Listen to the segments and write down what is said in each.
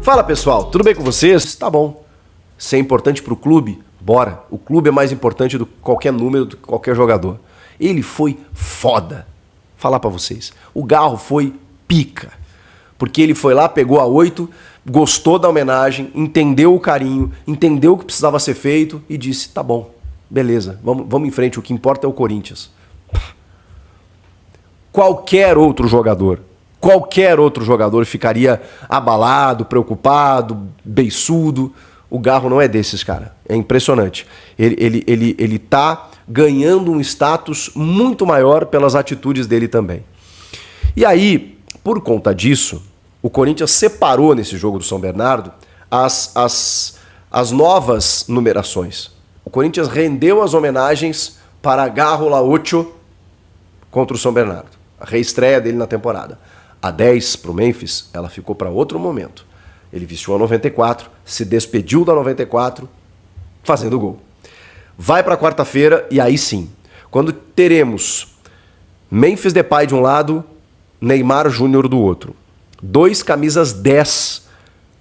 Fala pessoal, tudo bem com vocês? Tá bom. Se é importante pro clube, bora. O clube é mais importante do que qualquer número, do que qualquer jogador. Ele foi foda. Falar pra vocês. O Garro foi pica. Porque ele foi lá, pegou a 8, gostou da homenagem, entendeu o carinho, entendeu o que precisava ser feito e disse, tá bom, beleza, vamos em frente, o que importa é o Corinthians. Qualquer outro jogador ficaria abalado, preocupado, beiçudo. O Garro não é desses, cara. É impressionante. Ele tá ganhando um status muito maior pelas atitudes dele também. E aí, por conta disso, o Corinthians separou nesse jogo do São Bernardo as novas numerações. O Corinthians rendeu as homenagens para Garro La Ocho contra o São Bernardo. A reestreia dele na temporada. A 10 para o Memphis, ela ficou para outro momento. Ele vestiu a 94, se despediu da 94, fazendo gol. Vai para quarta-feira e aí sim, quando teremos Memphis Depay de um lado, Neymar Júnior do outro. 2 camisas 10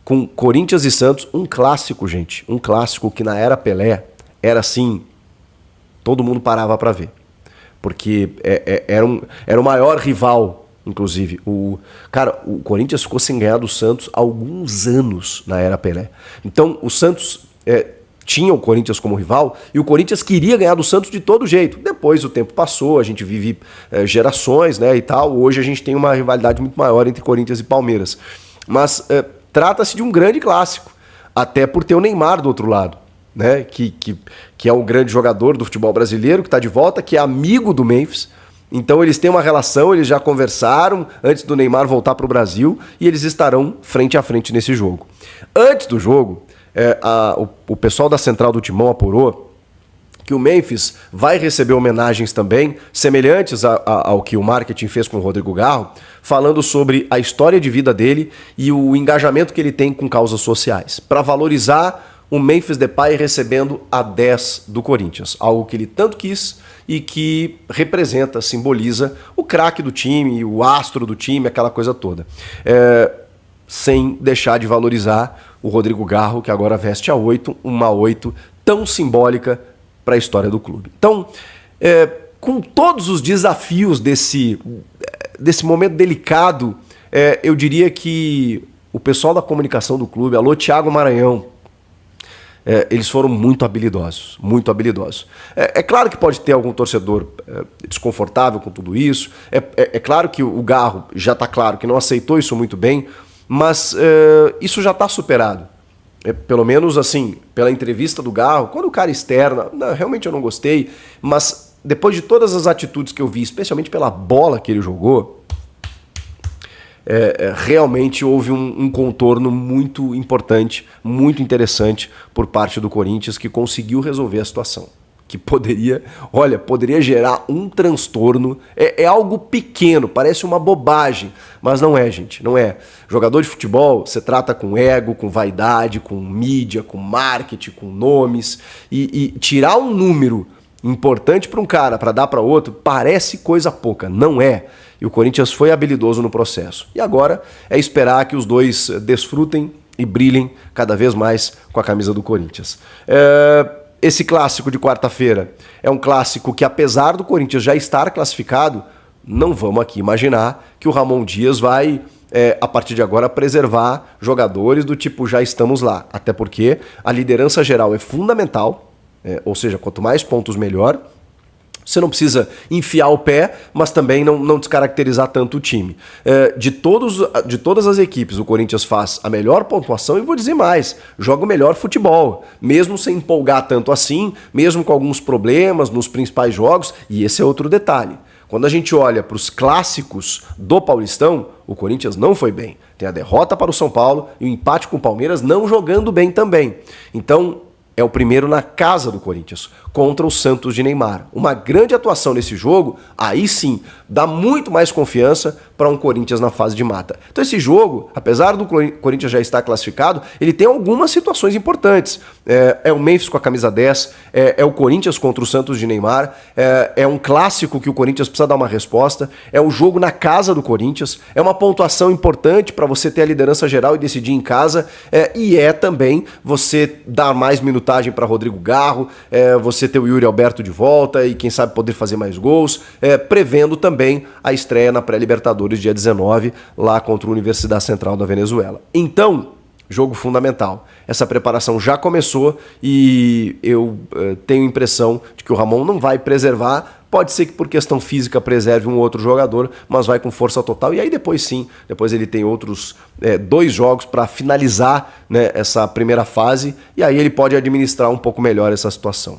com Corinthians e Santos. Um clássico, gente. Um clássico que na era Pelé era assim, todo mundo parava para ver. Porque era o maior rival, inclusive. O Corinthians ficou sem ganhar do Santos há alguns anos na era Pelé. Então, o Santos tinha o Corinthians como rival e o Corinthians queria ganhar do Santos de todo jeito. Depois o tempo passou, a gente vive gerações, né, e tal. Hoje a gente tem uma rivalidade muito maior entre Corinthians e Palmeiras. Mas trata-se de um grande clássico, até por ter o Neymar do outro lado. Né, que é um grande jogador do futebol brasileiro, que está de volta, que é amigo do Memphis. Então eles têm uma relação, eles já conversaram antes do Neymar voltar para o Brasil e eles estarão frente a frente nesse jogo. Antes do jogo, o pessoal da Central do Timão apurou que o Memphis vai receber homenagens também, semelhantes ao que o marketing fez com o Rodrigo Garro, falando sobre a história de vida dele e o engajamento que ele tem com causas sociais, para valorizar o Memphis Depay recebendo a 10 do Corinthians. Algo que ele tanto quis e que representa, simboliza o craque do time, o astro do time, aquela coisa toda. Sem deixar de valorizar o Rodrigo Garro, que agora veste a 8, uma 8 tão simbólica para a história do clube. Então, com todos os desafios desse momento delicado, eu diria que o pessoal da comunicação do clube, alô Thiago Maranhão, eles foram muito habilidosos, muito habilidosos. É claro que pode ter algum torcedor desconfortável com tudo isso, é claro que o Garro já está claro que não aceitou isso muito bem, mas isso já está superado. Pelo menos assim, pela entrevista do Garro, quando o cara externa, realmente eu não gostei, mas depois de todas as atitudes que eu vi, especialmente pela bola que ele jogou, realmente houve um contorno muito importante, muito interessante por parte do Corinthians, que conseguiu resolver a situação. Que poderia gerar um transtorno. É algo pequeno, parece uma bobagem, mas não é, gente, não é. Jogador de futebol, você trata com ego, com vaidade, com mídia, com marketing, com nomes, e tirar um número importante para um cara para dar para outro parece coisa pouca, não é. E o Corinthians foi habilidoso no processo. E agora é esperar que os dois desfrutem e brilhem cada vez mais com a camisa do Corinthians. Esse clássico de quarta-feira é um clássico que, apesar do Corinthians já estar classificado, não vamos aqui imaginar que o Ramon Dias vai, a partir de agora, preservar jogadores do tipo já estamos lá. Até porque a liderança geral é fundamental, ou seja, quanto mais pontos melhor. Você não precisa enfiar o pé, mas também não descaracterizar tanto o time. De todas as equipes, o Corinthians faz a melhor pontuação e vou dizer mais, joga o melhor futebol, mesmo sem empolgar tanto assim, mesmo com alguns problemas nos principais jogos, e esse é outro detalhe. Quando a gente olha para os clássicos do Paulistão, o Corinthians não foi bem. Tem a derrota para o São Paulo e o empate com o Palmeiras não jogando bem também. Então, É o primeiro na casa do Corinthians, contra o Santos de Neymar. Uma grande atuação nesse jogo, aí sim, dá muito mais confiança para um Corinthians na fase de mata. Então esse jogo, apesar do Corinthians já estar classificado, ele tem algumas situações importantes. É o Memphis com a camisa 10, é o Corinthians contra o Santos de Neymar, é um clássico que o Corinthians precisa dar uma resposta, é o jogo na casa do Corinthians, é uma pontuação importante para você ter a liderança geral e decidir em casa, e é também você dar mais minutagem para Rodrigo Garro, você ter o Yuri Alberto de volta e quem sabe poder fazer mais gols, prevendo também a estreia na pré-Libertadores dia 19, lá contra a Universidade Central da Venezuela. Então, jogo fundamental. Essa preparação já começou e eu tenho a impressão de que o Ramon não vai preservar. Pode ser que por questão física preserve um outro jogador, mas vai com força total. E aí depois sim, depois ele tem outros 2 jogos para finalizar, né, essa primeira fase. E aí ele pode administrar um pouco melhor essa situação.